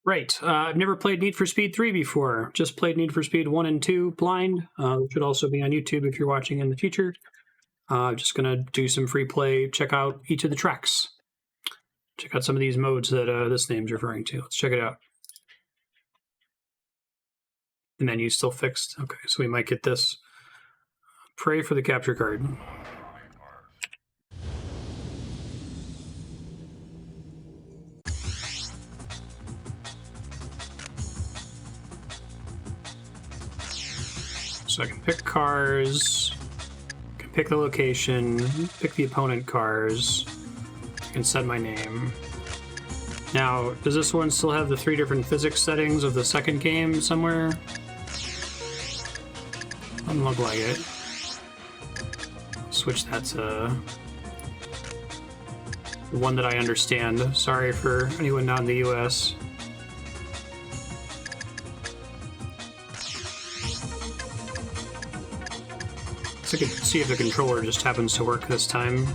Right. I've never played Need for Speed 3 before. Just played Need for Speed 1 and 2 blind, which would also be on YouTube if you're watching in the future. Just going to do some free play, check out each of the tracks. Check out some of these modes that this name's referring to. Let's check it out. The menu's still fixed. Okay, so we might get this. Pray for the capture card. So I can pick cars, can pick the location, pick the opponent cars, I can set my name. Now, does this one still have the 3 different physics settings of the second game somewhere? Doesn't look like it. Switch that to the one that I understand. Sorry for anyone not in the US. So I can see if the controller just happens to work this time.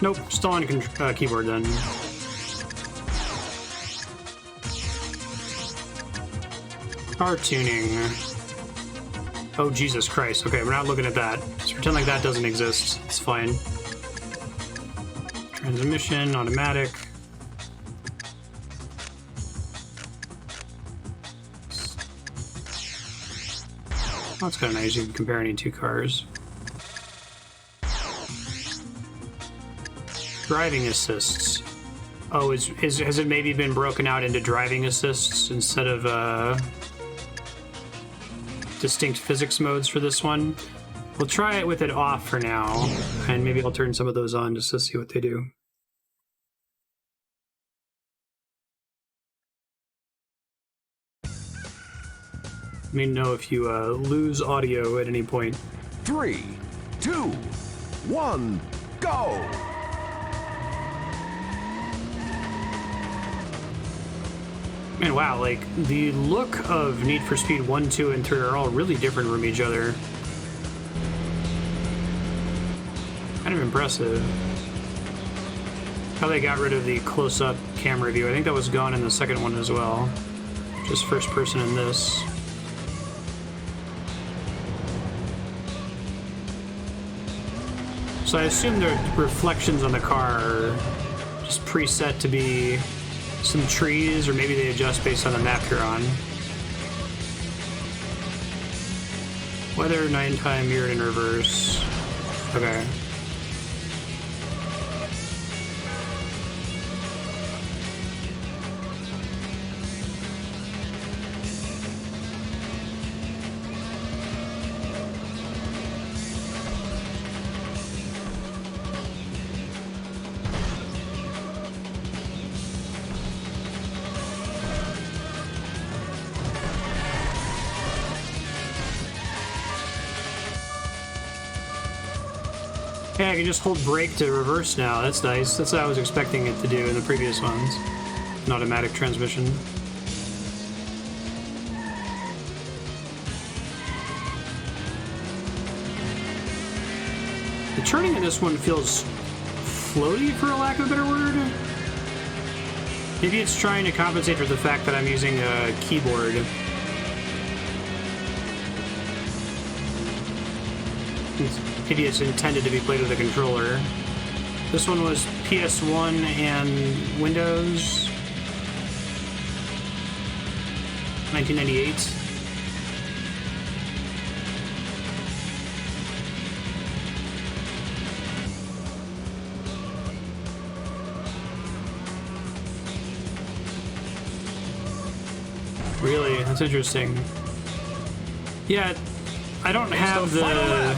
Nope, still on keyboard then. Car tuning. Oh, Jesus Christ. Okay, we're not looking at that. Just pretend like that doesn't exist. It's fine. Transmission, automatic. Oh, that's kind of nice. You can compare any 2 cars. Driving assists. Oh, has it maybe been broken out into driving assists instead of distinct physics modes for this one? We'll try it with it off for now, and maybe I'll turn some of those on just to see what they do. Let me know if you lose audio at any point. 3, 2, 1, go! Man, wow, like, the look of Need for Speed 1, 2, and 3 are all really different from each other. Kind of impressive. How they got rid of the close-up camera view. I think that was gone in the second one as well. Just first person in this. So I assume the reflections on the car are just preset to be some trees, or maybe they adjust based on the map you're on. Weather, nighttime, mirrored in reverse. Okay. Yeah, I can just hold brake to reverse now. That's nice. That's what I was expecting it to do in the previous ones. An automatic transmission. The turning in this one feels floaty, for a lack of a better word. Maybe it's trying to compensate for the fact that I'm using a keyboard. Maybe it's intended to be played with a controller. This one was PS1 and Windows. 1998. Really? That's interesting. Yeah, I don't have the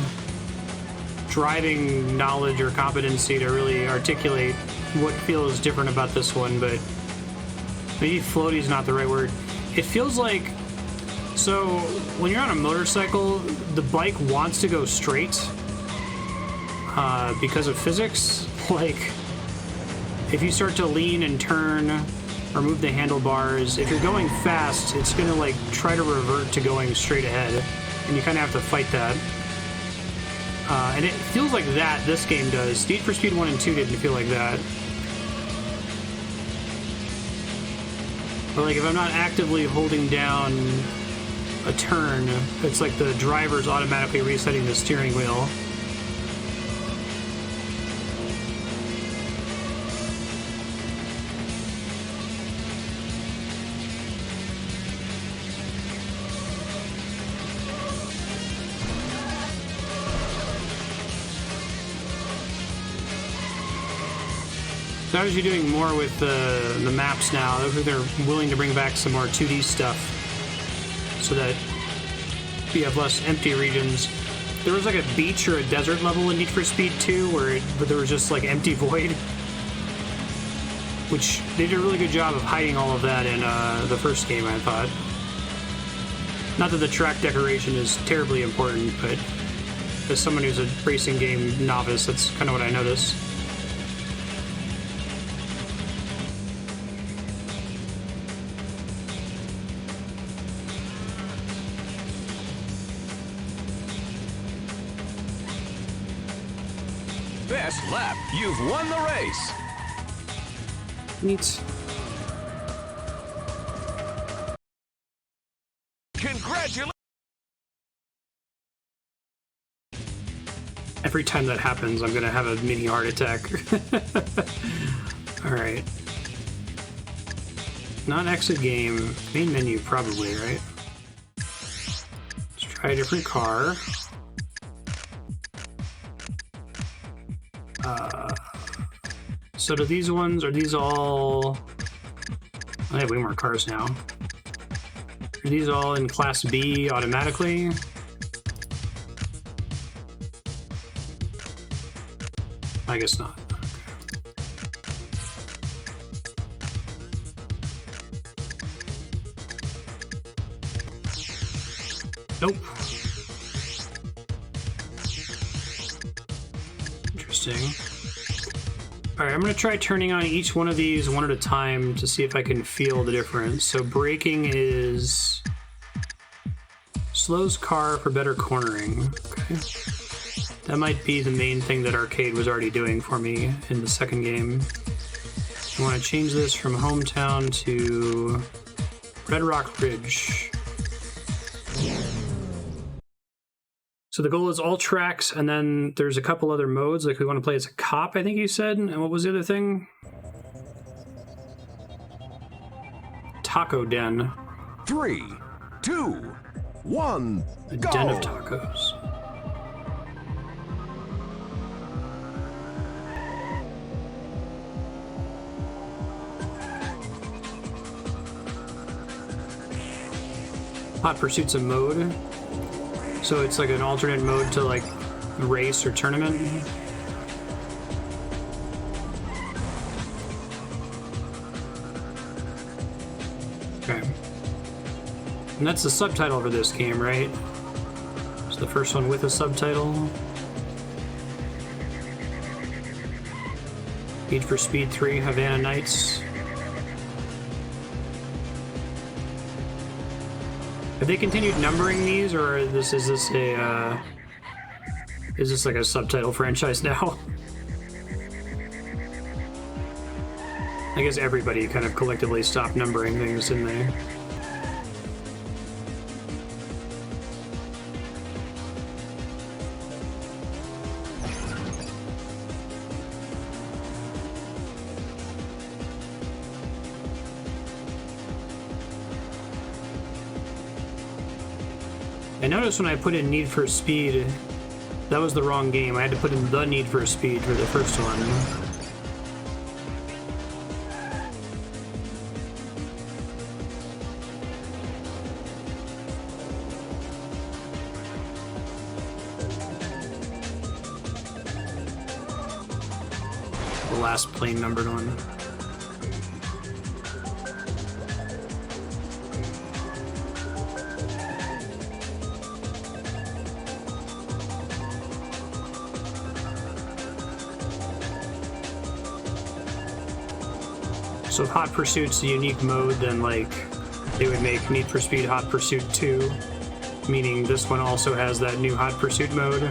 driving knowledge or competency to really articulate what feels different about this one, but maybe floaty is not the right word. It feels like, so when you're on a motorcycle, the bike wants to go straight because of physics. Like, if you start to lean and turn or move the handlebars, if you're going fast, it's gonna like try to revert to going straight ahead, and you kind of have to fight that. And it feels like that this game does. Need for Speed 1 and 2 didn't feel like that. But like if I'm not actively holding down a turn, it's like the driver's automatically resetting the steering wheel. So obviously doing more with the maps now. They're willing to bring back some more 2D stuff so that you have less empty regions. There was like a beach or a desert level in Need for Speed 2 where there was just like empty void, which they did a really good job of hiding all of that in the first game, I thought. Not that the track decoration is terribly important, but as someone who's a racing game novice, that's kind of what I noticed. Best lap. You've won the race. Neat. Congratulations. Every time that happens, I'm gonna have a mini heart attack. Alright. Not exit game. Main menu, probably, right? Let's try a different car. So do these ones, are these all... I have way more cars now. Are these all in Class B automatically? I guess not. Nope. Interesting. Alright, I'm going to try turning on each one of these one at a time to see if I can feel the difference. So braking is... slows car for better cornering. Okay. That might be the main thing that arcade was already doing for me in the second game. I want to change this from hometown to Redrock Ridge. So the goal is all tracks, and then there's a couple other modes, like we want to play as a cop, I think you said, and what was the other thing? Taco Den. 3, 2, 1, A go. den of tacos. Hot Pursuit's a mode. So it's like an alternate mode to like race or tournament. Okay. And that's the subtitle for this game, right? It's the first one with a subtitle. Need for Speed 3, Havana Nights. Have they continued numbering these, or is this like a subtitle franchise now? I guess everybody kind of collectively stopped numbering things, didn't they? I noticed when I put in Need for Speed, that was the wrong game. I had to put in the Need for Speed for the first one. The last plane numbered one. So if Hot Pursuit's a unique mode, then like they would make Need for Speed Hot Pursuit 2, meaning this one also has that new Hot Pursuit mode.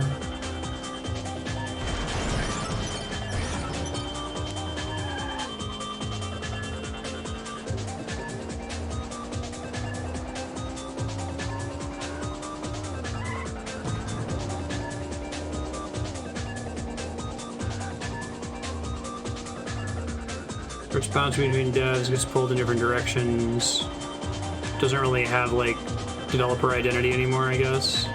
It's bouncing between devs, gets pulled in different directions. Doesn't really have, like, developer identity anymore, I guess.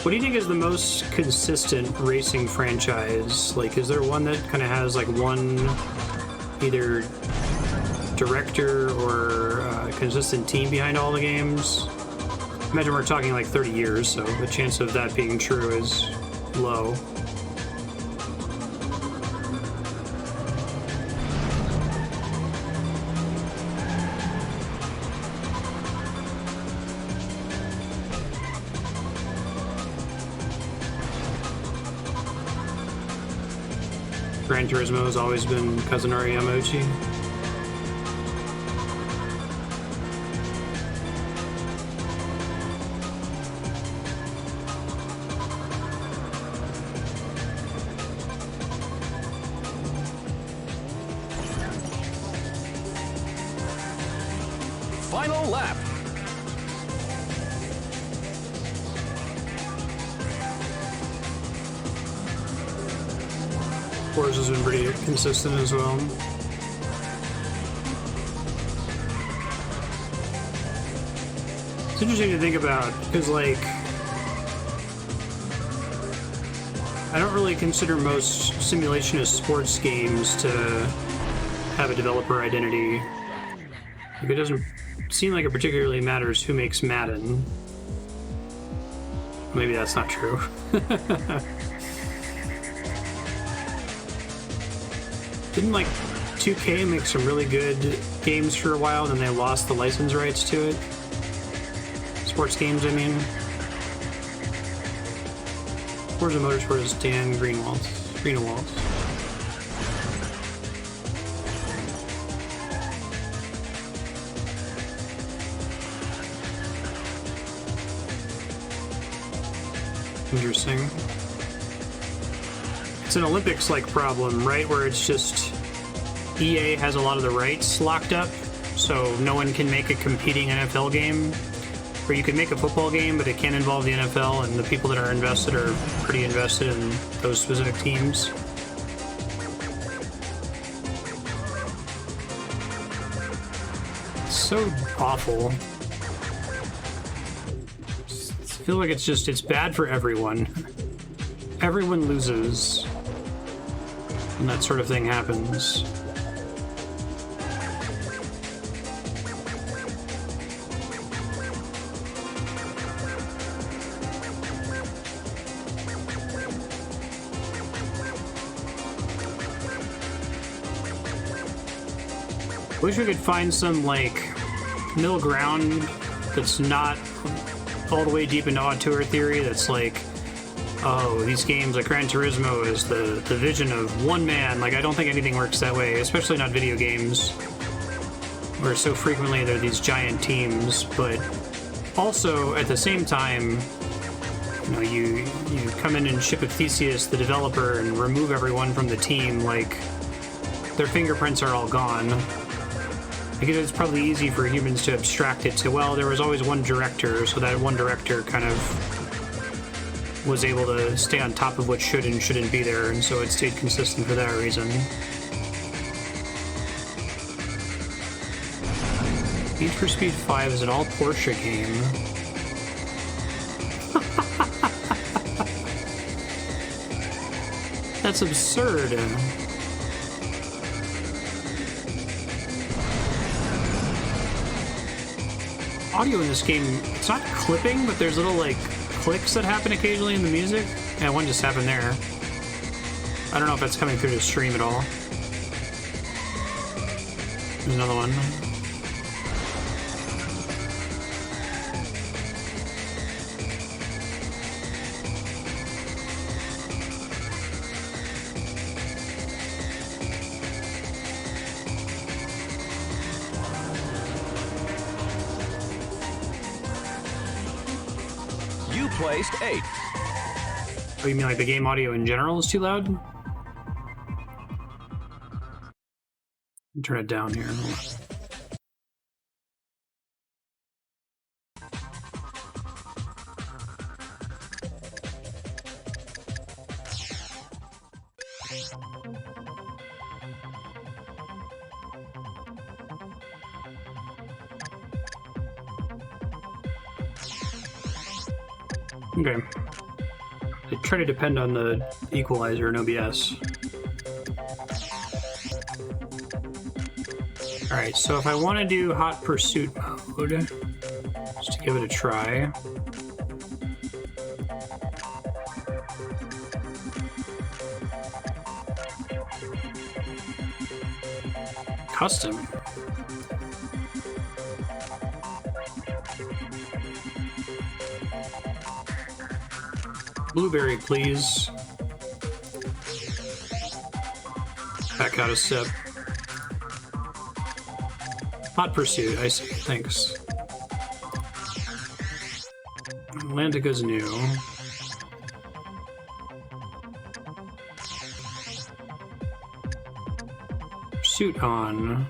What do you think is the most consistent racing franchise? Like, is there one that kind of has, like, one either director or consistent team behind all the games? Imagine we're talking like 30 years, so the chance of that being true is low. Gran Turismo has always been Kazunori Yamauchi. Final lap. Forza's been pretty consistent as well. It's interesting to think about, because, like, I don't really consider most simulationist sports games to have a developer identity. Like, it doesn't seem like it particularly matters who makes Madden. Maybe that's not true. Didn't, like, 2K make some really good games for a while, and then they lost the license rights to it? Sports games, I mean. Forza Motorsport is Dan Greenwald's. Interesting. It's an Olympics-like problem, right? Where it's just EA has a lot of the rights locked up, so no one can make a competing NFL game. Or you can make a football game, but it can't involve the NFL, and the people that are invested are pretty invested in those specific teams. It's so awful. I feel like it's bad for everyone. Everyone loses when that sort of thing happens. Wish we could find some, like, middle ground that's not all the way deep into auteur theory, that's like, oh, these games like Gran Turismo is the vision of one man. Like, I don't think anything works that way, especially not video games, where so frequently there are these giant teams. But also, at the same time, you know, you come in and ship a Theseus, the developer, and remove everyone from the team, like, their fingerprints are all gone. Because it's probably easy for humans to abstract it to, well, there was always one director, so that one director kind of was able to stay on top of what should and shouldn't be there, and so it stayed consistent for that reason. Need for Speed 5 is an all Porsche game. That's absurd. Audio in this game, it's not clipping, but there's little, like, clicks that happen occasionally in the music. Yeah, one just happened there. I don't know if that's coming through the stream at all. There's another one. You placed 8th. Oh, you mean like the game audio in general is too loud? Turn it down here. Okay. I try to depend on the equalizer in OBS. Alright, so if I want to do Hot Pursuit mode, just to give it a try. Custom. Blueberry, please. Back out a step. Hot Pursuit, I see. Thanks. Atlantica's new. Pursuit on.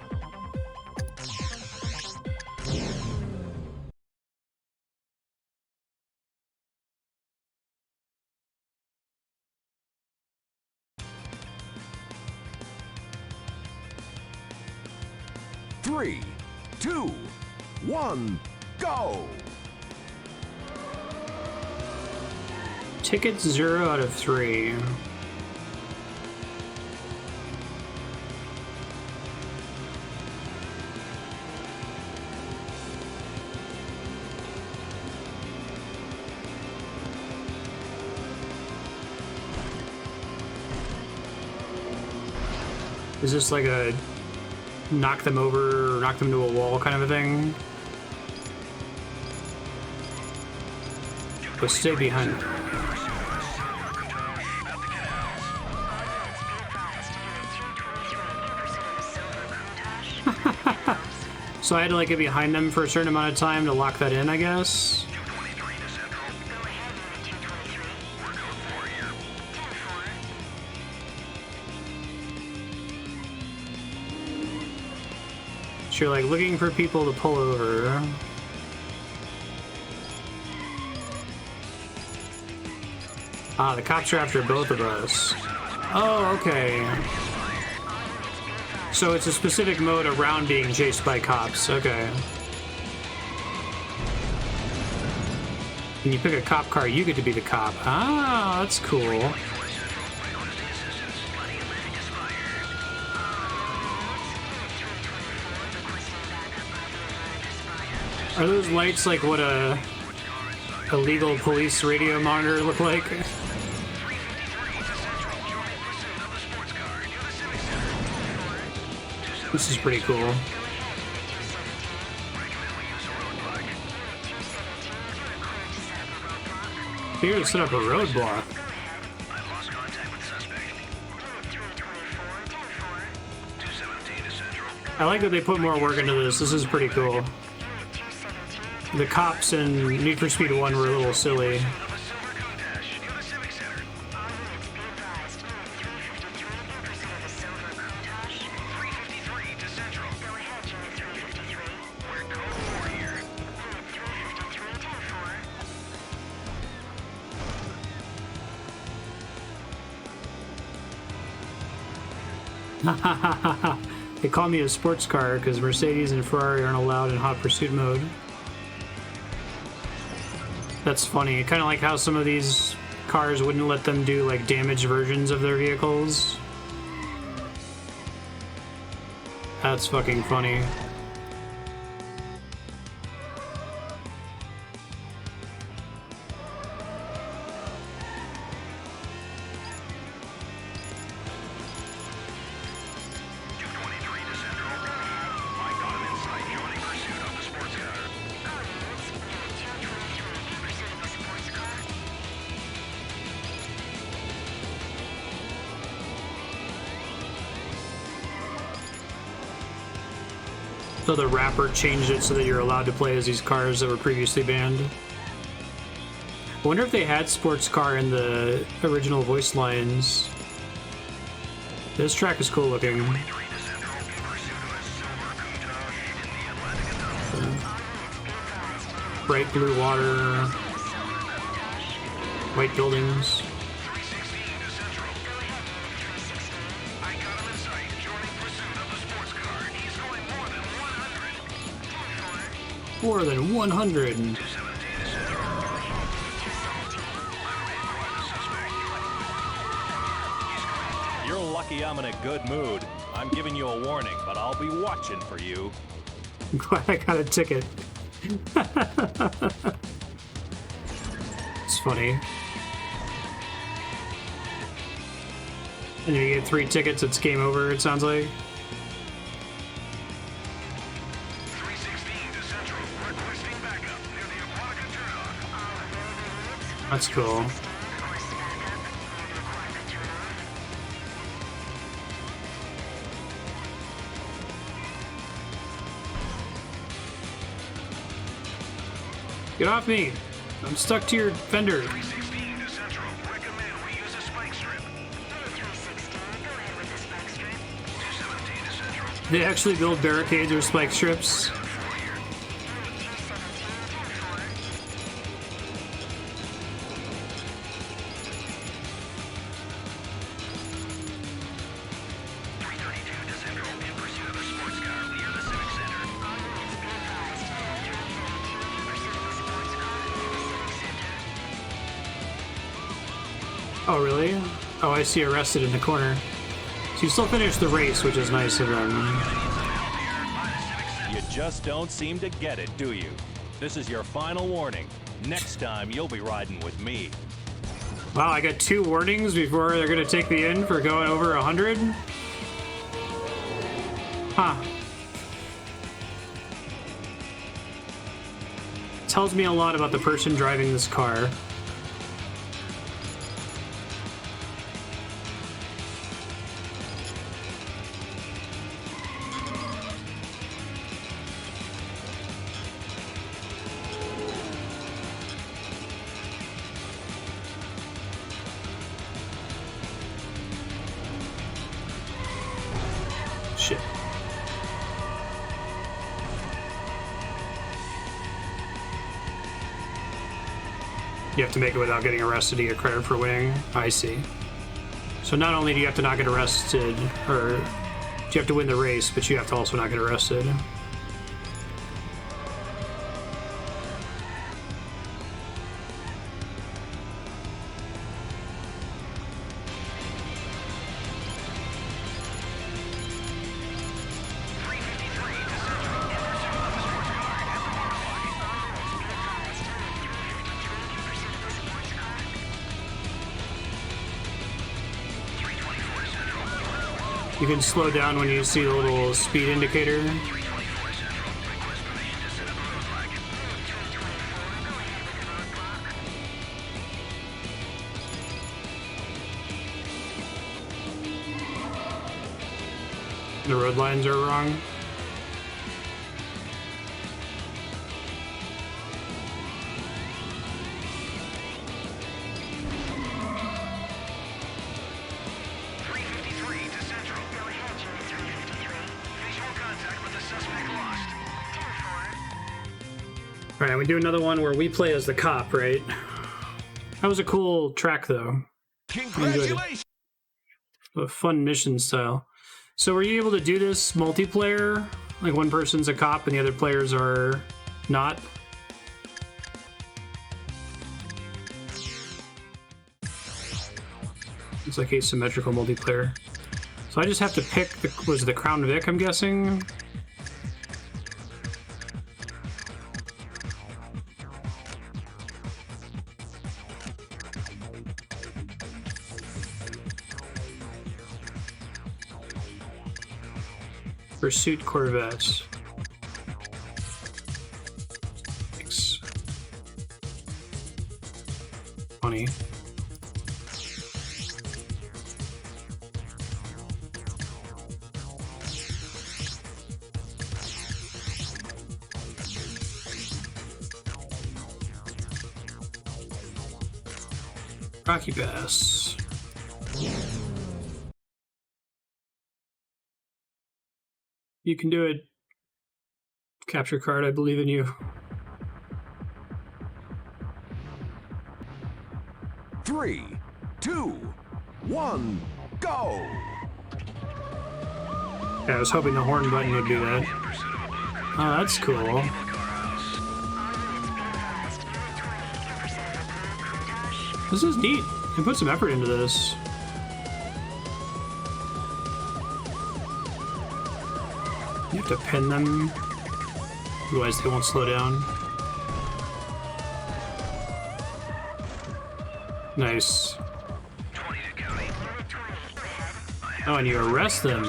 Three, two, one, go! Tickets 0 out of 3. Is this like a knock them over or knock them to a wall kind of a thing? But stay behind. So I had to like get behind them for a certain amount of time to lock that in, I guess. So you're like looking for people to pull over. Ah, the cops are after both of us. Oh, okay. So it's a specific mode around being chased by cops. Okay. When you pick a cop car, you get to be the cop. Ah, that's cool. Are those lights like what a illegal police radio monitor look like? This is pretty cool. Here to set up a roadblock. I like that they put more work into this. This is pretty cool. The cops in Need for Speed 1 were a little silly. They call me a sports car because Mercedes and Ferrari aren't allowed in Hot Pursuit mode. That's funny. Kind of like how some of these cars wouldn't let them do like damaged versions of their vehicles. That's fucking funny. So the rapper changed it so that you're allowed to play as these cars that were previously banned. I wonder if they had sports car in the original voice lines. This track is cool looking. Bright blue water, white buildings. More than 100. You're lucky I'm in a good mood. I'm giving you a warning, but I'll be watching for you. I'm glad I got a ticket. It's funny. And you get 3 tickets, it's game over, it sounds like. 316 to Central, requesting backup near the Aquatica turnoff. That's cool. Get off me! I'm stuck to your fender. 316 to Central, recommend we use a spike strip. 316, go ahead with the spike strip. 217 to Central. They actually build barricades or spike strips. Oh, really? Oh, I see arrested in the corner. So you still finished the race, which is nice of them. You just don't seem to get it, do you? This is your final warning. Next time, you'll be riding with me. Wow, I got 2 warnings before they're gonna take me in for going over 100? Huh. Tells me a lot about the person driving this car. Shit. You have to make it without getting arrested to get credit for winning. I see. So not only do you have to not get arrested, or you have to win the race, but you have to also not get arrested. You can slow down when you see the little speed indicator. The road lines are wrong. Alright, we do another one where we play as the cop, right? That was a cool track, though. Congratulations! A fun mission style. So were you able to do this multiplayer? Like one person's a cop and the other players are not? It's like asymmetrical multiplayer. So I just have to pick was the Crown Vic, I'm guessing? Pursuit Corvettes. Thanks. Funny. Rocky Bass. You can do it. Capture card, I believe in you. 3, 2, 1, go! Yeah, I was hoping the horn button would do that. Oh, that's cool. This is neat. They put some effort into this. You have to pin them, otherwise they won't slow down. Nice. Oh, and you arrest them.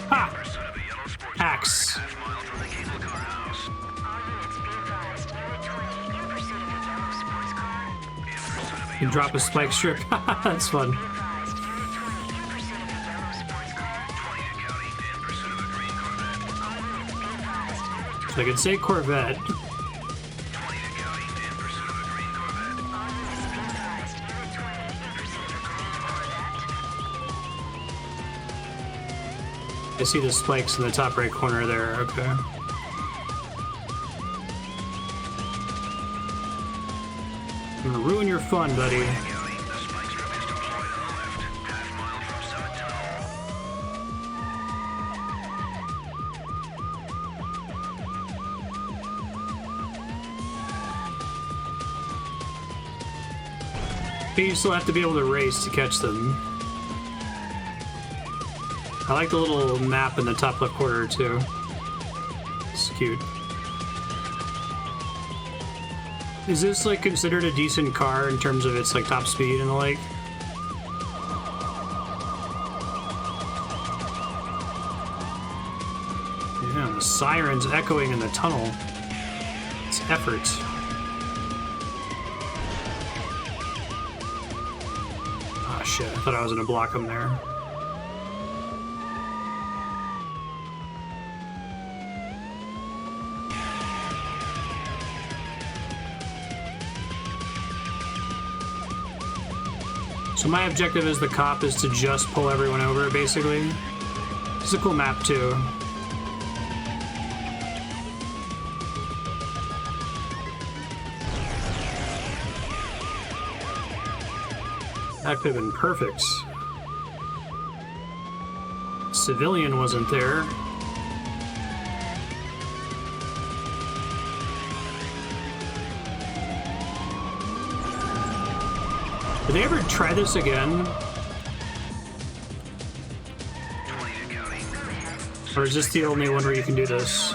Ha! Axe. You drop a spike strip. That's fun. So I could say Corvette. I see the spikes in the top right corner there, okay. I'm gonna ruin your fun, buddy. But you still have to be able to race to catch them. I like the little map in the top left corner too. It's cute. Is this like considered a decent car in terms of its like top speed and the like? Yeah, the sirens echoing in the tunnel. It's effort. Oh shit, I thought I was gonna block him there. So my objective as the cop is to just pull everyone over, basically. It's a cool map, too. That could have been perfect. Civilian wasn't there. Did they ever try this again? Or is this the only one where you can do this?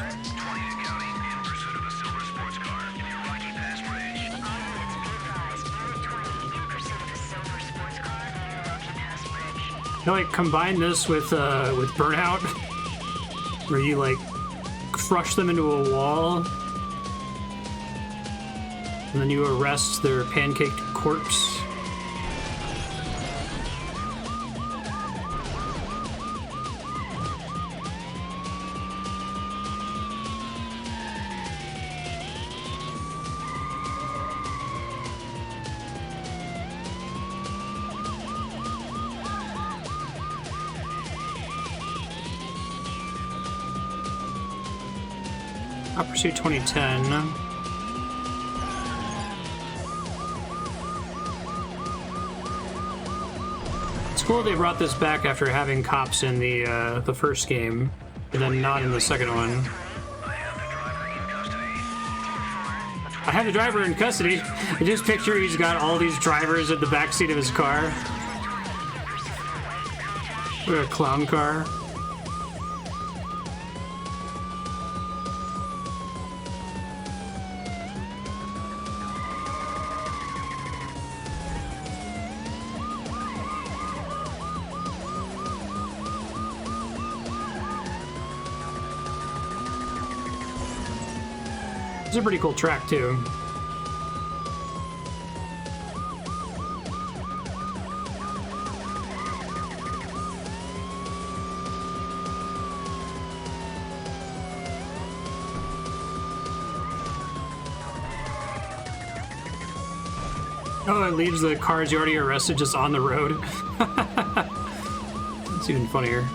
You know, like combine this with Burnout, where you like crush them into a wall, and then you arrest their pancaked corpse. Hot Pursuit 2010. It's cool they brought this back after having cops in the first game, but then not in the second one. I have the driver in custody. I just picture he's got all these drivers at the backseat of his car. What a clown car. It's a pretty cool track, too. Oh, it leaves the cars you already arrested just on the road. That's even funnier.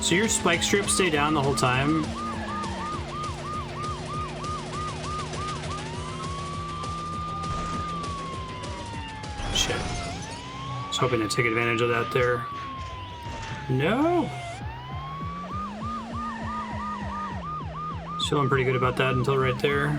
So your spike strips stay down the whole time? Shit. I was hoping to take advantage of that there. No! Feeling pretty good about that until right there.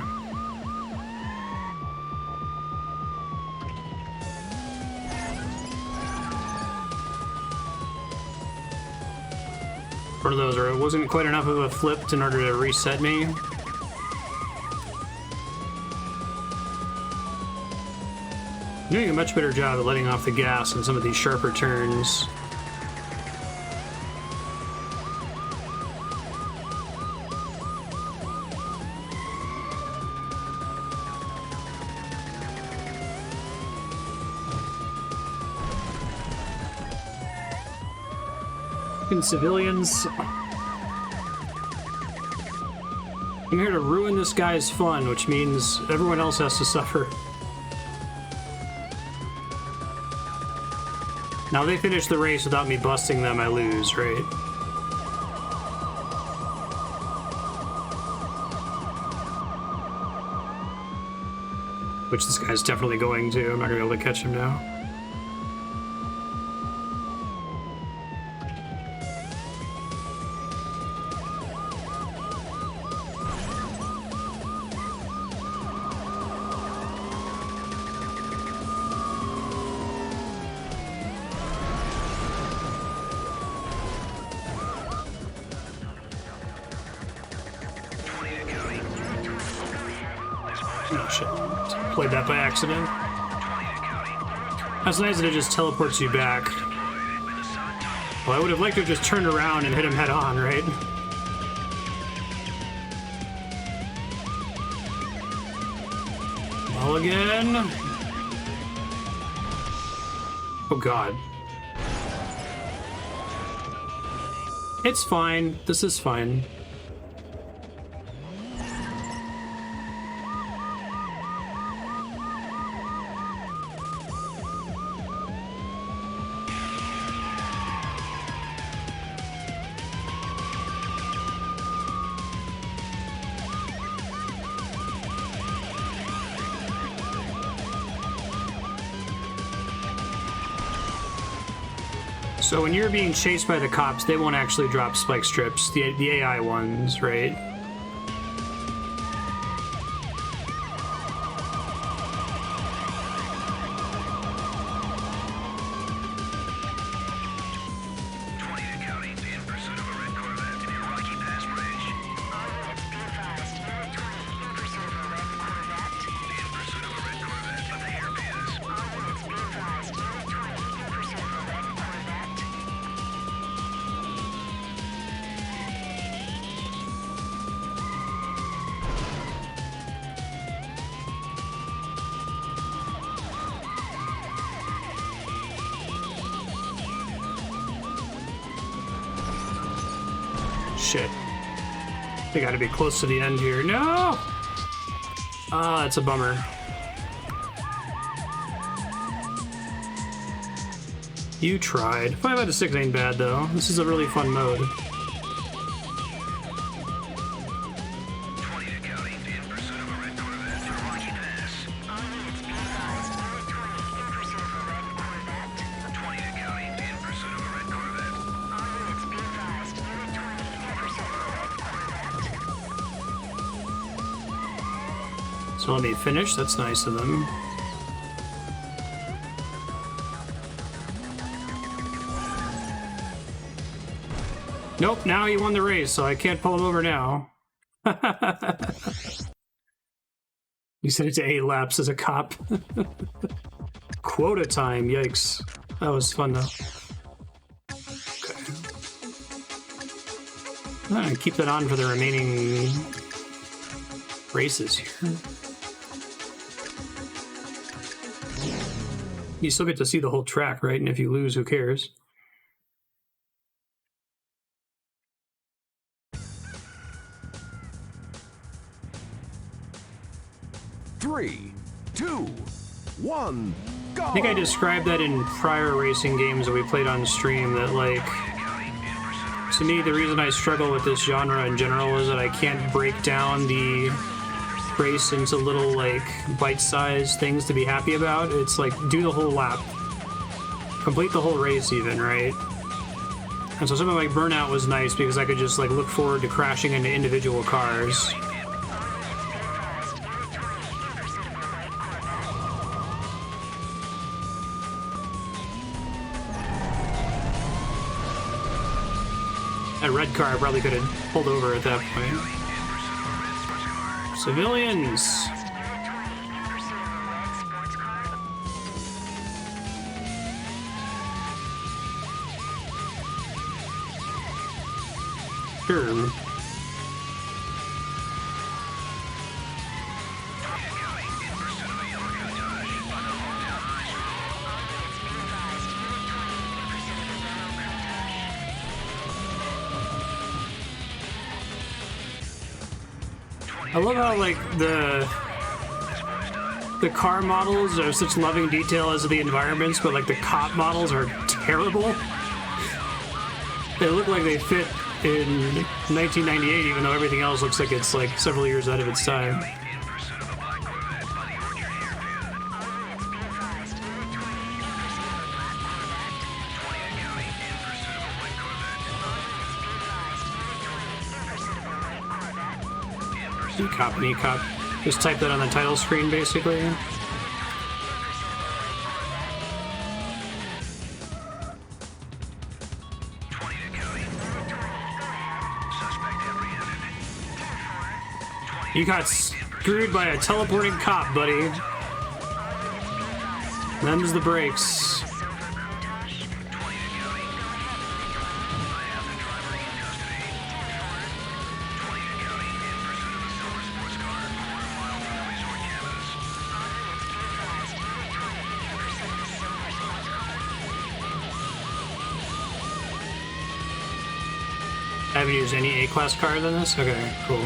One of those where it wasn't quite enough of a flip in order to reset me. Doing a much better job of letting off the gas in some of these sharper turns. Civilians. I'm here to ruin this guy's fun, which means everyone else has to suffer. Now they finish the race without me busting them, I lose, right? Which this guy's definitely going to. I'm not gonna be able to catch him now. Oh shit. Played that by accident. That's nice that it just teleports you back. Well, I would have liked to have just turned around and hit him head on, right? Mulligan. Oh god. It's fine. This is fine. So when you're being chased by the cops, they won't actually drop spike strips, the AI ones, right? Shit. They gotta be close to the end here. No! Ah, that's a bummer. You tried. 5 out of 6 ain't bad, though. This is a really fun mode. So let me finish. That's nice of them. Nope, now he won the race, so I can't pull him over now. You said it's 8 laps as a cop. Quota time, yikes. That was fun, though. Okay. I'm gonna keep that on for the remaining races here. You still get to see the whole track, right? And if you lose, who cares? Three, two, one, go! I think I described that in prior racing games that we played on stream, that, like, to me, the reason I struggle with this genre in general is that I can't break down the race into little, like, bite-sized things to be happy about. It's like, do the whole lap. Complete the whole race even, right? And so something like Burnout was nice because I could just like look forward to crashing into individual cars. That red car I probably could have pulled over at that point. Civilians! Sure. I love how, like, the car models are such loving detail as to the environments, but, like, the cop models are terrible. They look like they fit in 1998, even though everything else looks like it's, like, several years out of its time. Cop me cop. Just type that on the title screen, basically. You got screwed by a teleporting cop, buddy. Them's the brakes. I haven't used any A-class car than this? Okay, cool.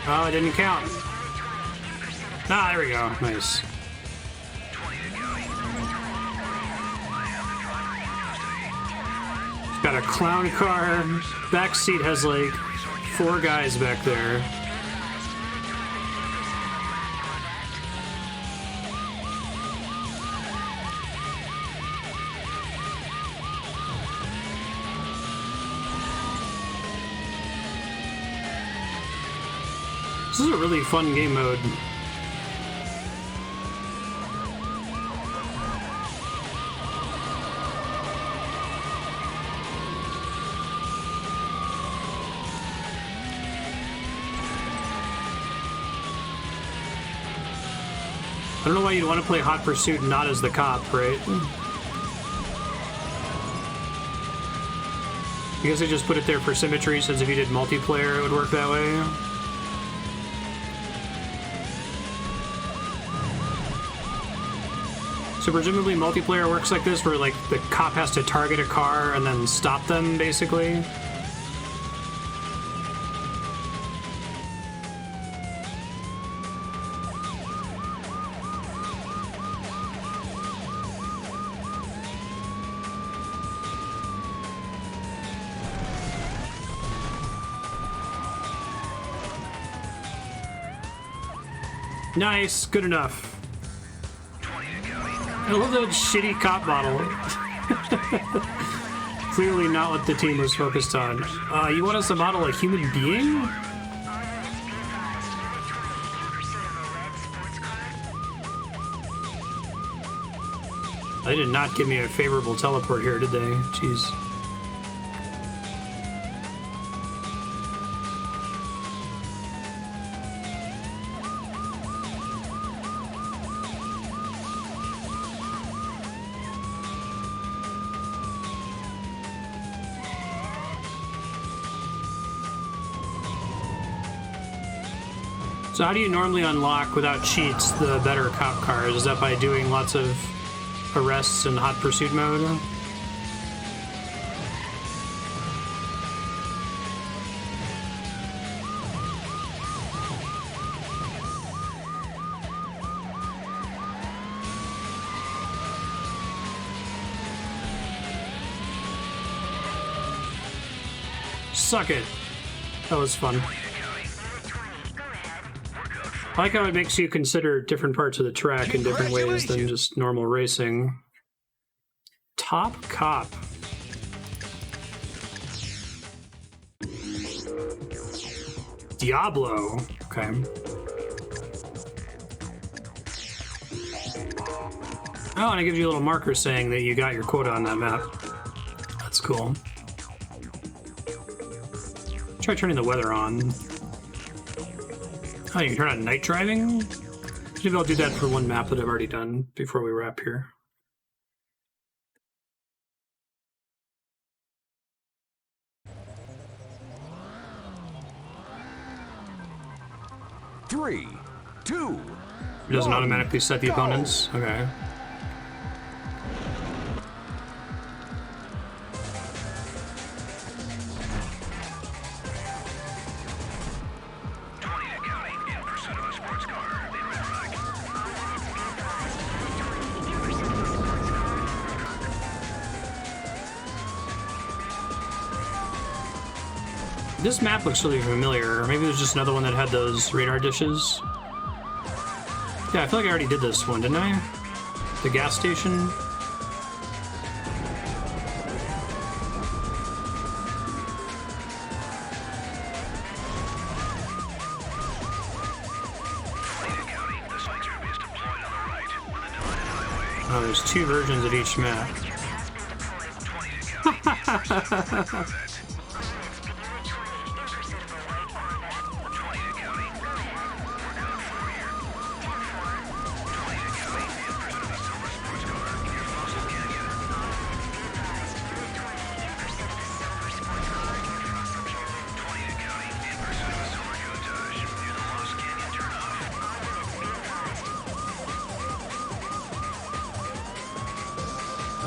Oh, it didn't count. Ah, there we go. Nice. It's got a clown car. Back seat has like 4 guys back there. This is a really fun game mode. I don't know why you'd want to play Hot Pursuit not as the cop, right? I guess they just put it there for symmetry, since if you did multiplayer, it would work that way. So presumably multiplayer works like this, where like the cop has to target a car and then stop them, basically. Nice, good enough. I love that shitty cop model. Clearly not what the team was focused on. You want us to model a human being? They did not give me a favorable teleport here, did they? Jeez. So how do you normally unlock, without cheats, the better cop cars? Is that by doing lots of arrests in Hot Pursuit mode? Suck it. That was fun. I like how it makes you consider different parts of the track in different ways than just normal racing. Top Cop. Diablo. Okay. Oh, and it gives you a little marker saying that you got your quota on that map. That's cool. Try turning the weather on. Oh, you can turn on night driving? Maybe I'll do that for one map that I've already done before we wrap here. Three, two. It doesn't one, automatically set the go. opponents? Okay. This map looks really familiar. Or maybe it was just another one that had those radar dishes. Yeah, I feel like I already did this one, didn't I? The gas station. Oh, there's two versions of each map.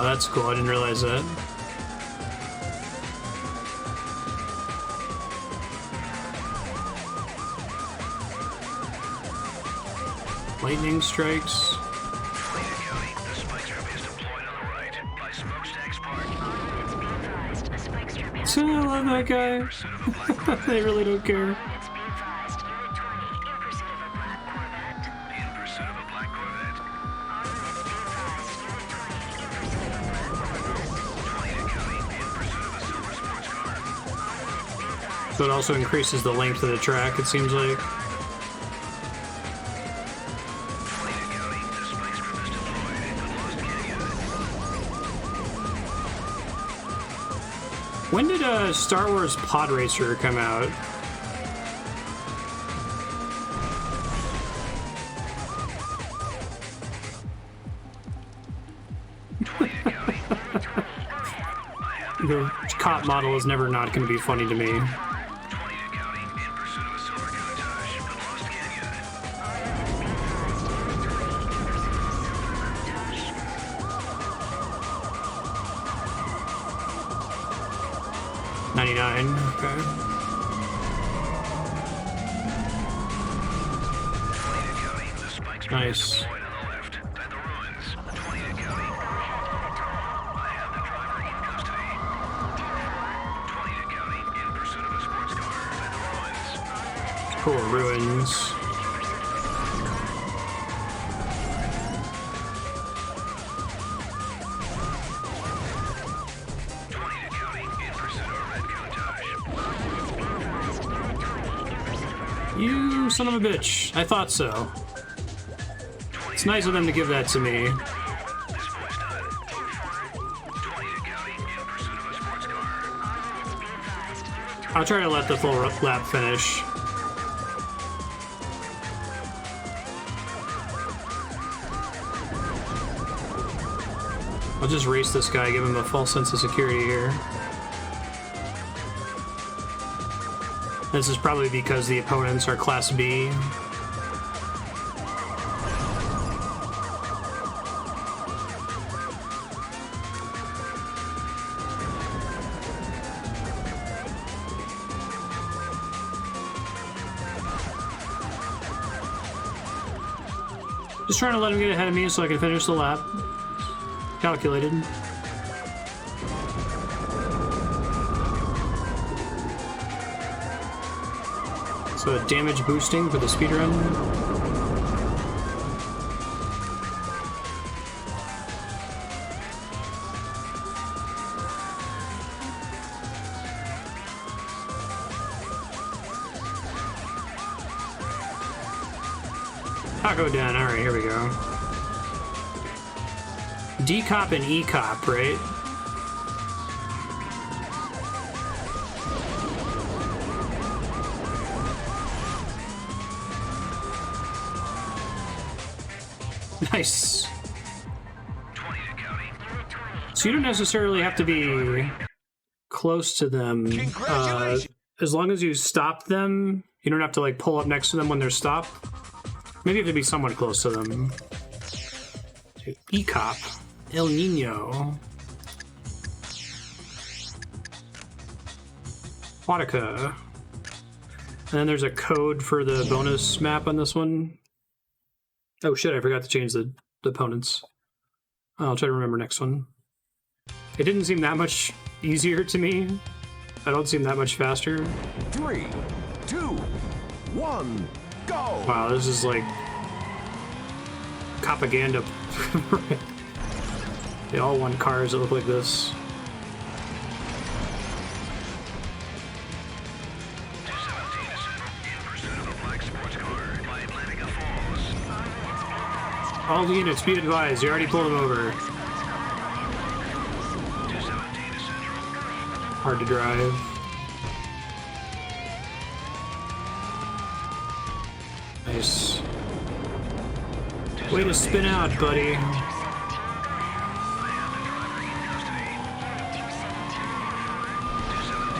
Oh, that's cool. I didn't realize that. Lightning strikes. I love that guy. They really don't care. So it also increases the length of the track, it seems like. When did Star Wars Pod Racer come out? The cop model is never not going to be funny to me. Okay. Nice. Cool, ruins. You son of a bitch. I thought so. It's nice of them to give that to me. I'll try to let the full lap finish. I'll just race this guy, give him a false sense of security here. This is probably because the opponents are Class B. Just trying to let him get ahead of me so I can finish the lap. Calculated. So damage boosting for the speedrun. Taco Den. All right, here we go. D-Cop and E-Cop, right? Nice. So you don't necessarily have to be close to them. As long as you stop them, you don't have to like pull up next to them when they're stopped. Maybe you have to be somewhat close to them. E-Cop. El Nino. Aquatica. And then there's a code for the bonus map on this one. Oh shit, I forgot to change the opponents. I'll try to remember next one. It didn't seem that much easier to me. I don't seem that much faster. 3, 2, 1, go! Wow, this is like propaganda. They all want cars that look like this. All the units, be advised, you already pulled them over. Hard to drive. Nice. Way to spin out, buddy.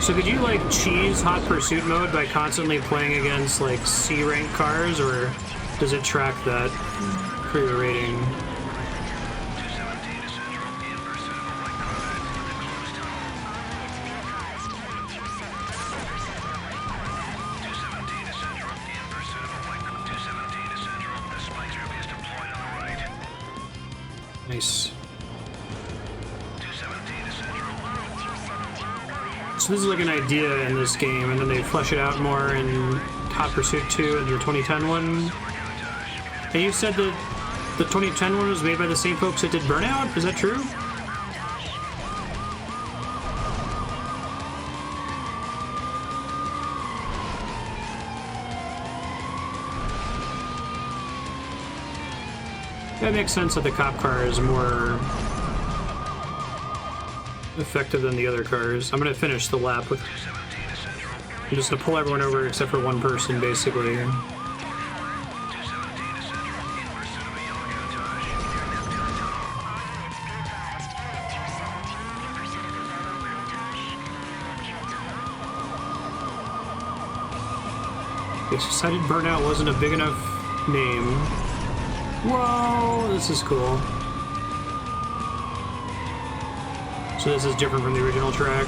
So could you like cheese hot pursuit mode by constantly playing against like C rank cars, or does it track that for your rating? Nice. So this is like an idea in this game, and then they flesh it out more in Hot Pursuit 2 and the 2010 one. And you said that the 2010 one was made by the same folks that did Burnout? Is that true? That makes sense that the cop car is more effective than the other cars. I'm gonna finish the lap with... I'm just gonna pull everyone over except for one person, basically. They decided Burnout wasn't a big enough name. Whoa, this is cool. So this is different from the original track.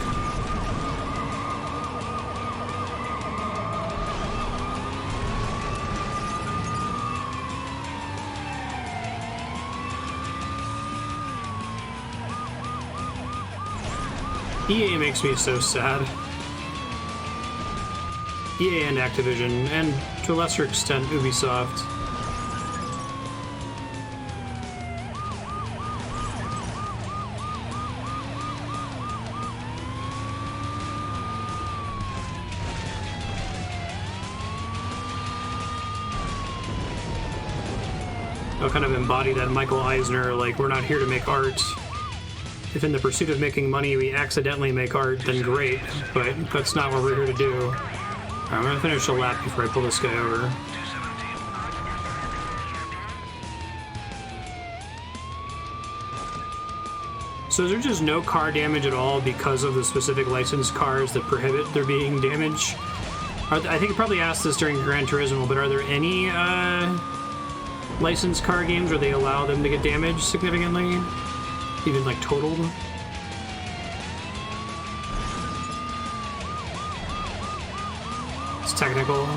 EA makes me so sad. EA and Activision, and to a lesser extent Ubisoft. I'll kind of embody that Michael Eisner, like, we're not here to make art. If in the pursuit of making money we accidentally make art, then great, but that's not what we're here to do. Alright, I'm gonna finish a lap before I pull this guy over. So is there just no car damage at all because of the specific licensed cars that prohibit there being damage? I think I probably asked this during Gran Turismo, but are there any licensed car games where they allow them to get damaged significantly? Even like totaled? It's technical.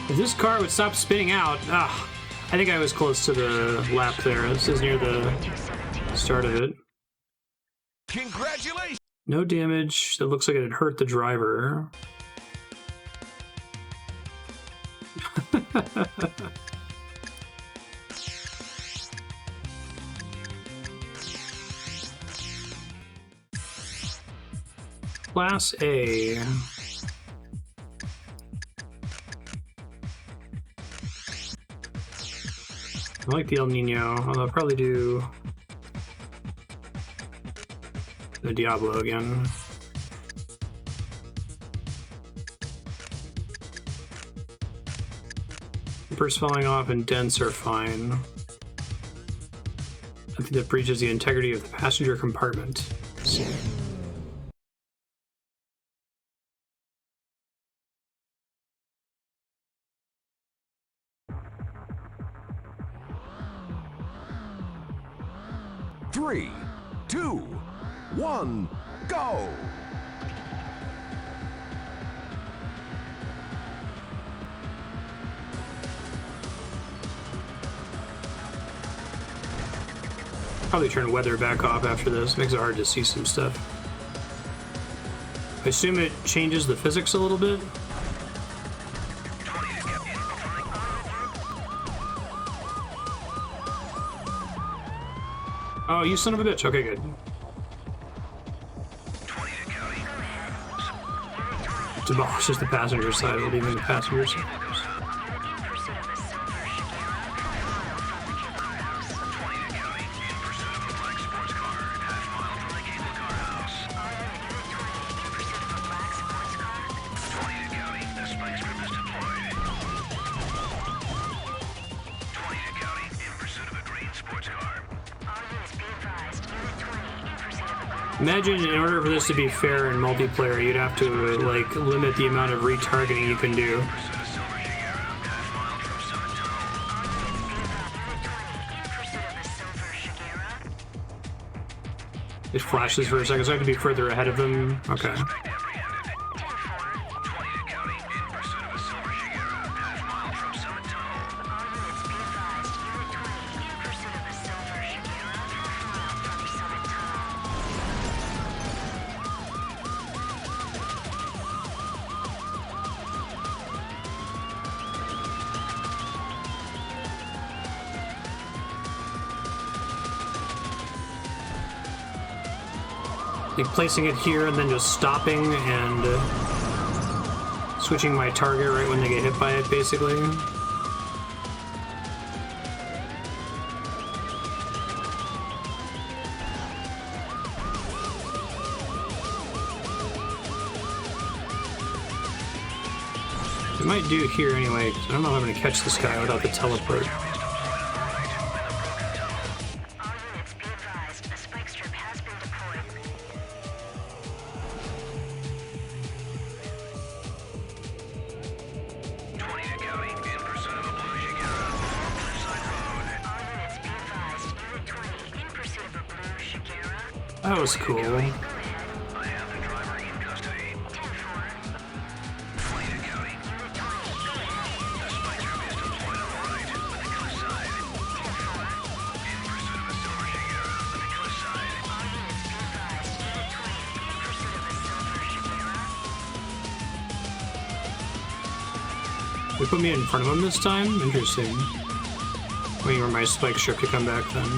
If this car would stop spinning out, I think I was close to the lap there. This is near the start of it. Congratulations! No damage. It looks like it had hurt the driver. Class A. I like the El Nino, although I'll probably do the Diablo again. Zippers falling off and dents are fine. I think that breaches the integrity of the passenger compartment. Three, two, one, go! Probably turn weather back off after this. Makes it hard to see some stuff. I assume it changes the physics a little bit. Oh, you son of a bitch. Okay, good. Demolishes the passenger side, leaving the passenger side. Imagine in order for this to be fair in multiplayer, you'd have to like limit the amount of retargeting you can do. It flashes for a second, so I have to be further ahead of them. Okay. Like placing it here and then just stopping and switching my target right when they get hit by it, basically. I might do here anyway, because I don't know if I'm going to catch this guy without the teleport. That was cool. They put me in front of him this time? Interesting. Waiting for my spike strip to come back then.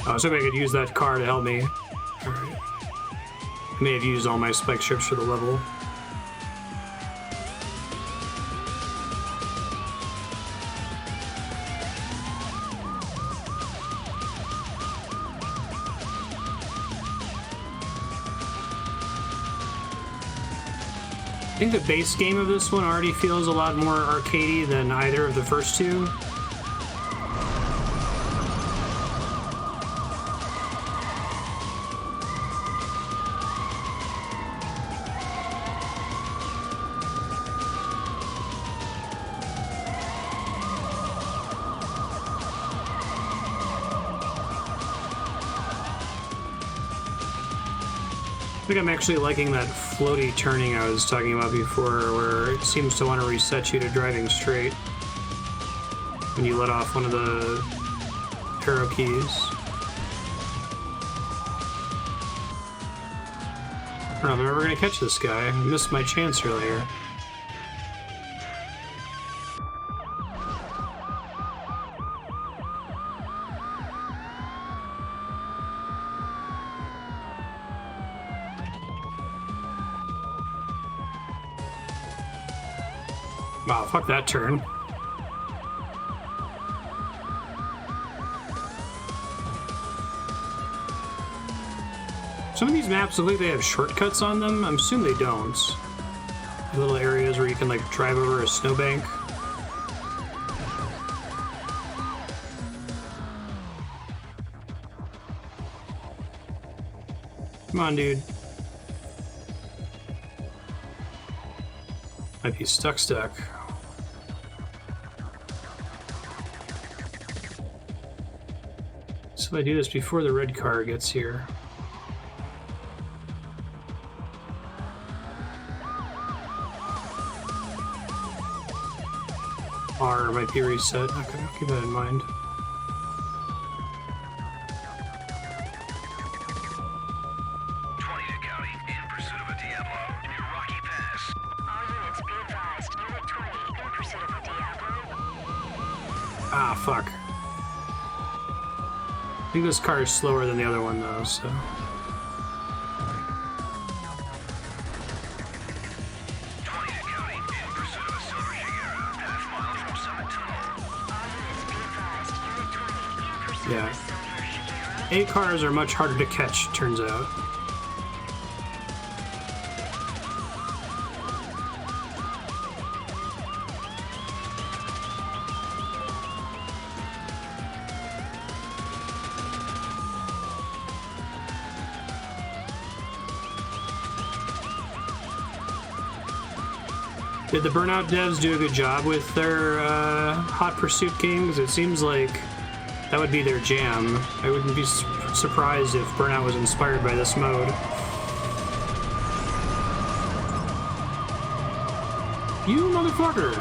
Oh, so I could use that car to help me. Alright. I may have used all my spike strips for the level. I think the base game of this one already feels a lot more arcadey than either of the first two. I think I'm actually liking that floaty turning I was talking about before, where it seems to want to reset you to driving straight when you let off one of the arrow keys. I don't know if I'm ever going to catch this guy. I missed my chance earlier. Wow, fuck that turn. Some of these maps look like they have shortcuts on them. I'm assuming they don't. Little areas where you can like drive over a snowbank. Come on, dude. Might be stuck. So if I do this before the red car gets here. R might be reset. Okay, I'll keep that in mind. Ah, fuck. I think this car is slower than the other one, though, so... Yeah. 8 cars are much harder to catch, turns out. Did the Burnout devs do a good job with their Hot Pursuit games? It seems like that would be their jam. I wouldn't be surprised if Burnout was inspired by this mode. You motherfucker!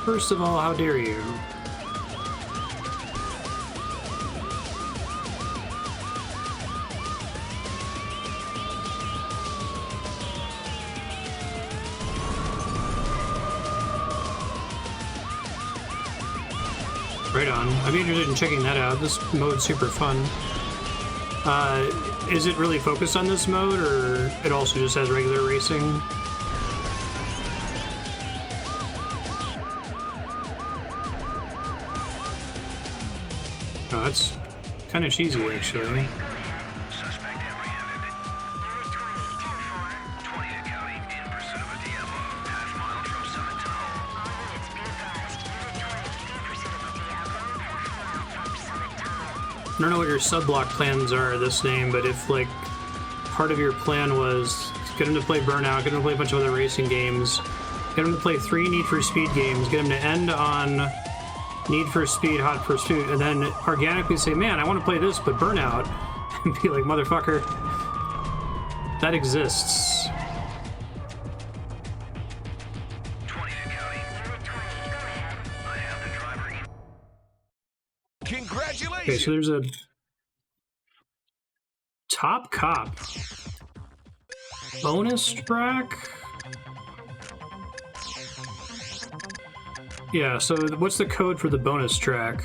First of all, how dare you? Right on. I'd be interested in checking that out. This mode's super fun. Is it really focused on this mode, or it also just has regular racing? Oh, that's kind of cheesy, actually. I don't know what your sub-block plans are this name, but if, like, part of your plan was get him to play Burnout, get him to play a bunch of other racing games, get him to play 3 Need for Speed games, get him to end on Need for Speed, Hot Pursuit, and then organically say, man, I want to play this, but Burnout, and be like, motherfucker, that exists. Congratulations! Okay, so there's a Top Cop bonus track. Yeah, so what's the code for the bonus track?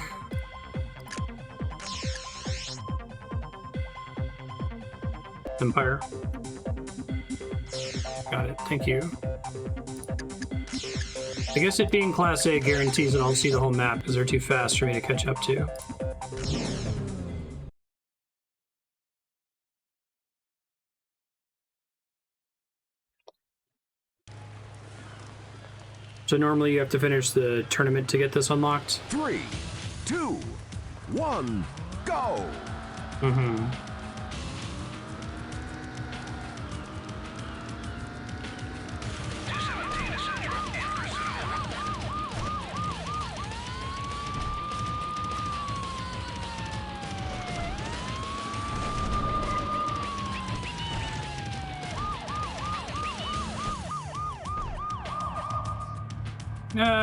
Empire. Got it, thank you. I guess it being Class A guarantees that I'll see the whole map because they're too fast for me to catch up to. So normally you have to finish the tournament to get this unlocked? 3, 2, 1, go! Mm-hmm.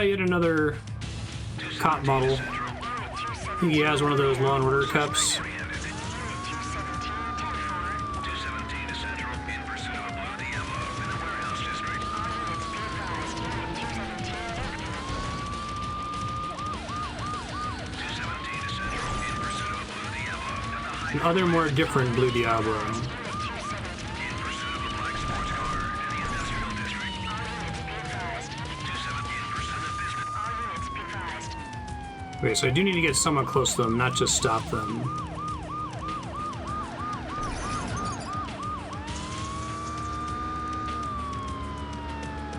Yet another cop model. I think he has one of those Law and Order cups. And other more different Blue Diablo. Okay, so I do need to get somewhat close to them, not just stop them.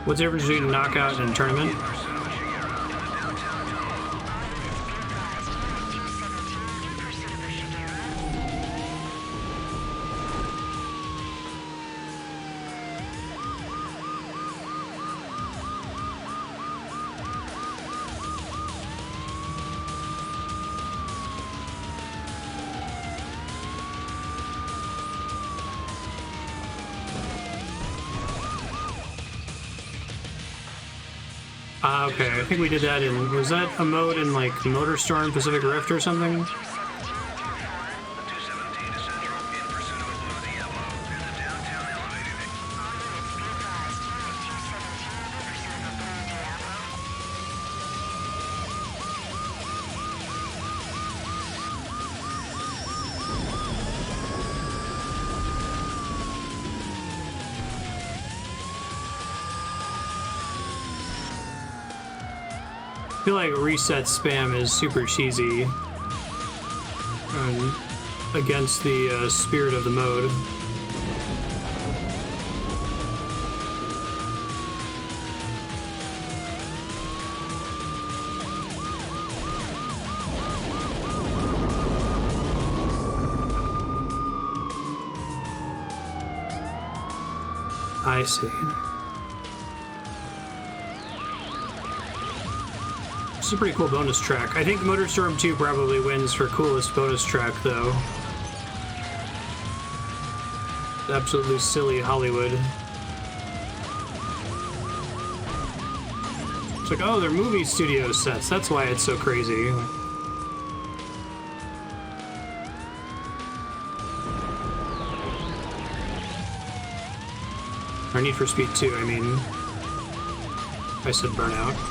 What's the difference between a knockout and a tournament? Okay, I think we did that in, was that a mode in like Motor Storm Pacific Rift or something? I feel like reset spam is super cheesy against the spirit of the mode. I see. It's a pretty cool bonus track. I think MotorStorm 2 probably wins for coolest bonus track, though. Absolutely silly Hollywood. It's like, oh, they're movie studio sets. That's why it's so crazy. Or Need for Speed 2, I mean. I said Burnout.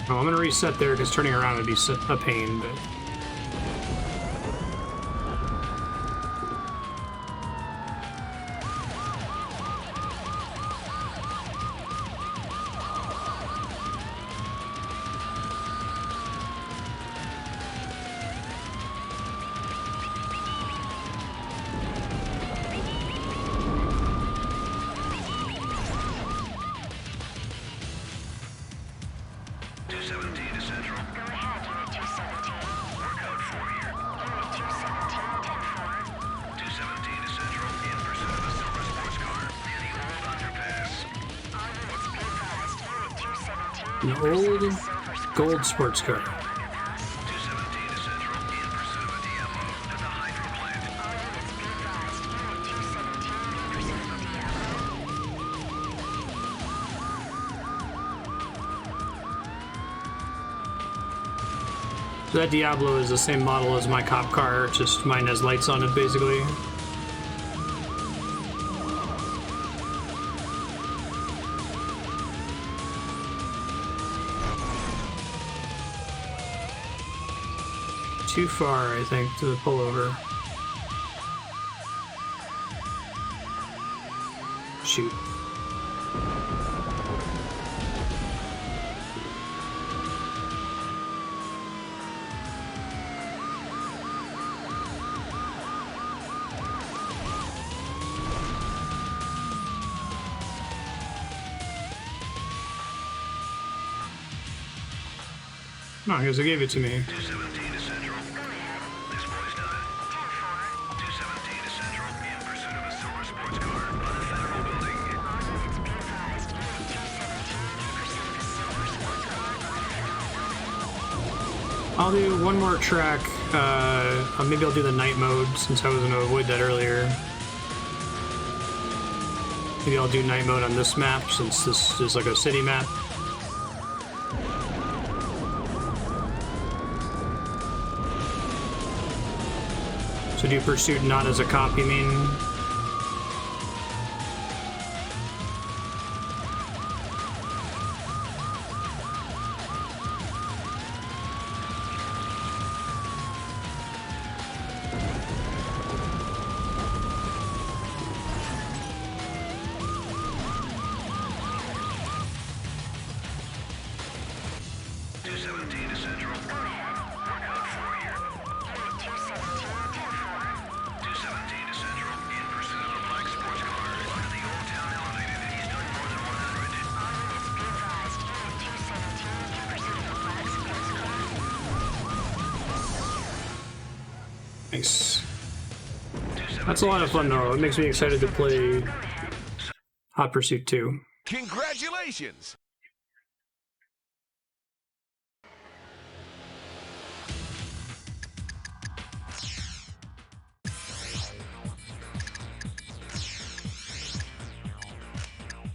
Oh, I'm gonna reset there because turning around would be a pain, but... An old gold sports car. So that Diablo is the same model as my cop car, just mine has lights on it basically. Too far, I think, to pull over. Shoot. No, because they gave it to me. I'll do one more track. Maybe I'll do the night mode since I was going to avoid that earlier. Maybe I'll do night mode on this map since this is like a city map. So do Pursuit not as a cop, you mean? 217 to Central. We're code 4 here. Unit 217, 217 to Central. In pursuit of a black sports car. Under the Old Town elevated. He's doing more than 100. All units be advised. Unit 217 in pursuit of a black sports car. Nice. That's a lot of fun though. It makes me excited to play Hot Pursuit 2. Congratulations!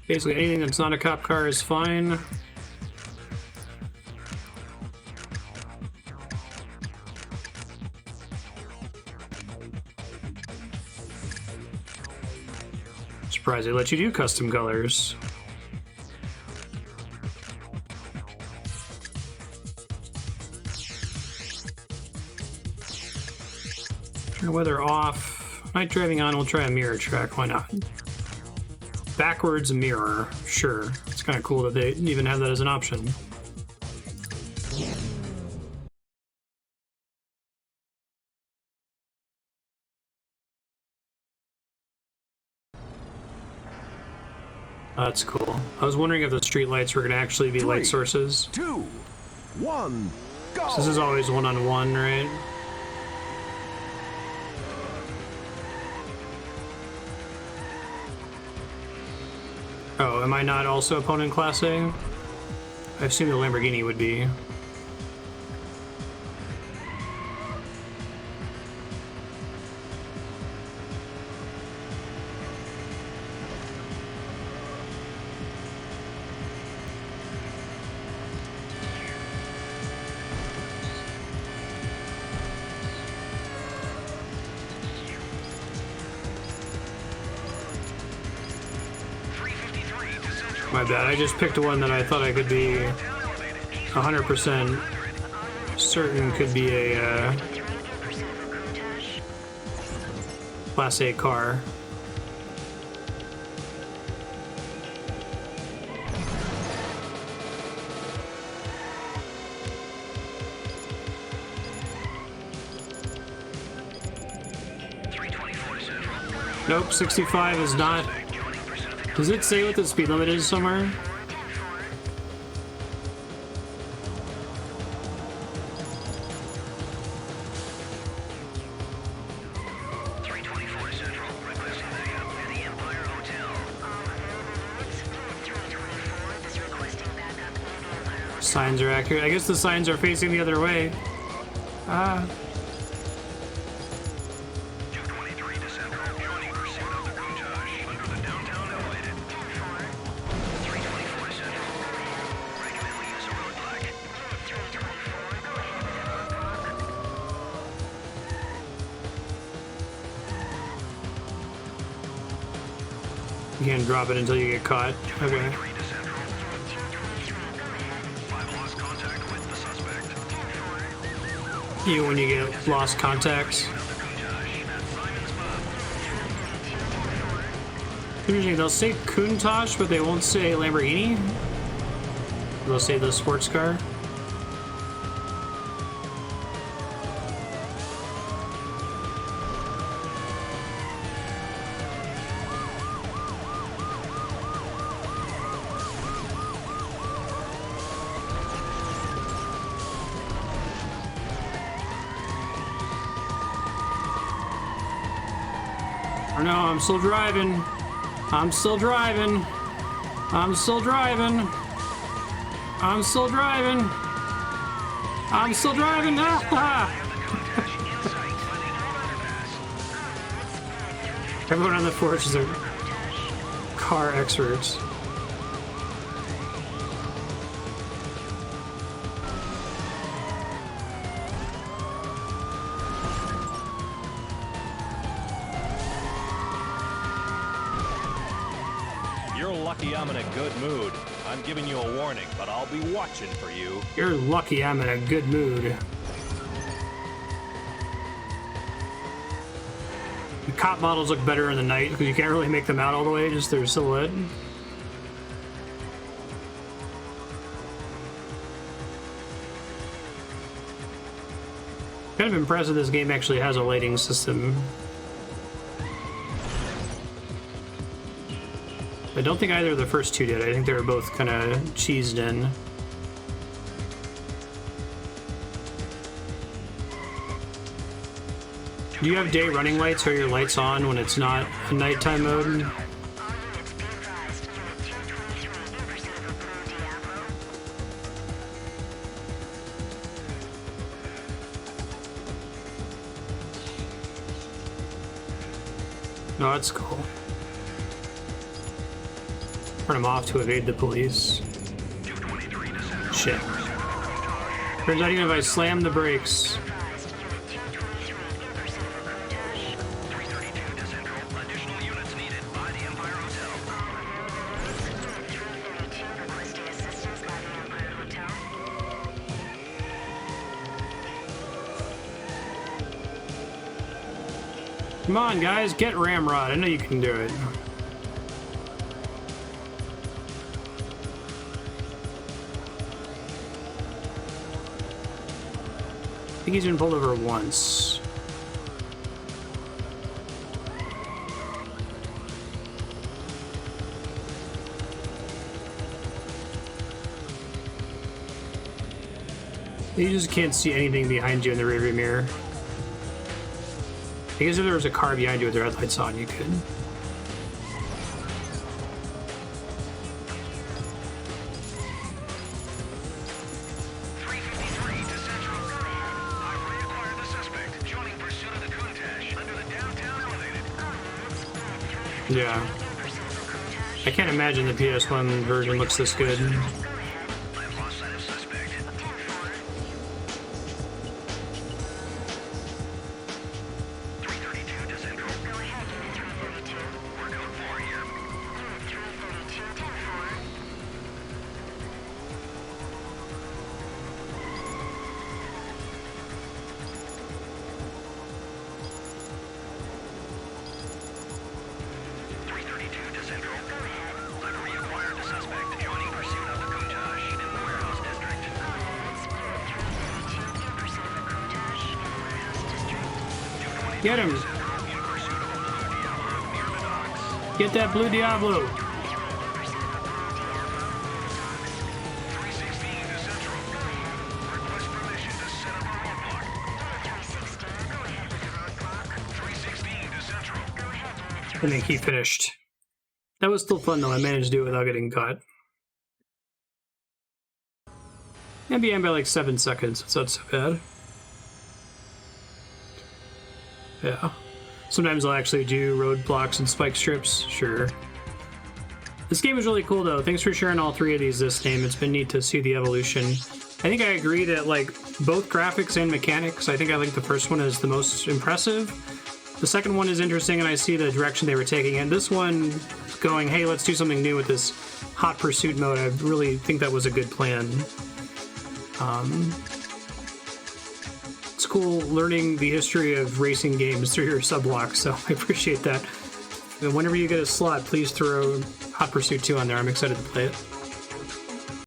Basically anything that's not a cop car is fine. Surprised they let you do custom colors. Turn weather off. Night driving on, we'll try a mirror track, why not? Backwards mirror, sure. It's kind of cool that they even have that as an option. That's cool. I was wondering if the street lights were going to actually be light sources. 2, 1, go! So this is always one-on-one, right? Oh, am I not also opponent class A? I assume the Lamborghini would be. My bad, I just picked one that I thought I could be 100% certain could be a Class A car. Nope, 65 is not. Does it say what the speed limit is somewhere? Signs are accurate. I guess the signs are facing the other way. Ah. You can't drop it until you get caught. Okay. You when you get lost contacts. Interesting, they'll say Countach, but they won't say Lamborghini. They'll say the sports car. Or no, I'm still driving. I'm still driving. I'm still driving. I'm still driving. I'm still driving. Ah! Everyone on the force is a car experts. You're lucky I'm in a good mood. I'm giving you a warning, but I'll be watching for you. You're lucky I'm in a good mood. The cop models look better in the night because you can't really make them out all the way, just their silhouette. Kind of impressive this game actually has a lighting system. I don't think either of the first two did. I think they were both kind of cheesed in. Do you have day running lights or are your lights on when it's not a nighttime mode? All units be advised. Unit 223 in pursuit of a blue Diablo. No, that's cool. Turn them off to evade the police. Shit. Turns out even if I slam the brakes. Advised. Unit 223 in pursuit of a countach. 332 to Central. Additional units needed by the Empire Hotel. Unit 332 requesting assistance by the Empire Hotel. Come on, guys, get Ramrod. I know you can do it. I think he's been pulled over once. You just can't see anything behind you in the rearview mirror. I guess if there was a car behind you with the red lights on, you could. Yeah. I can't imagine the PS1 version looks this good. I've lost sight of suspect. 332 to Central. Go ahead, Unit 332. We're code 4 here. Unit 332, 10-4. I've reacquired the suspect joining pursuit of the Countach in the warehouse district. All units, Unit 332 in pursuit of a countach in the warehouse district. Get him! In pursuit of a blue Diablo near the docks. Get that blue Diablo! 316 to Central. Request permission to set up a roadblock. Unit 316, go ahead with the roadblock. 316 to Central. Go ahead, Unit 316. I think he finished. That was still fun though, I managed to do it without getting caught. And behind by like 7 seconds, it's not so bad. Yeah. Sometimes I'll actually do roadblocks and spike strips, sure. This game is really cool though. Thanks for sharing all three of these this game. It's been neat to see the evolution. I think I agree that like both graphics and mechanics, I think I think the first one is the most impressive. The second one is interesting and I see the direction they were taking. And this one going, hey, let's do something new with this hot pursuit mode. I really think that was a good plan. It's cool learning the history of racing games through your subblock, so I appreciate that. And whenever you get a slot, please throw Hot Pursuit 2 on there. I'm excited to play it.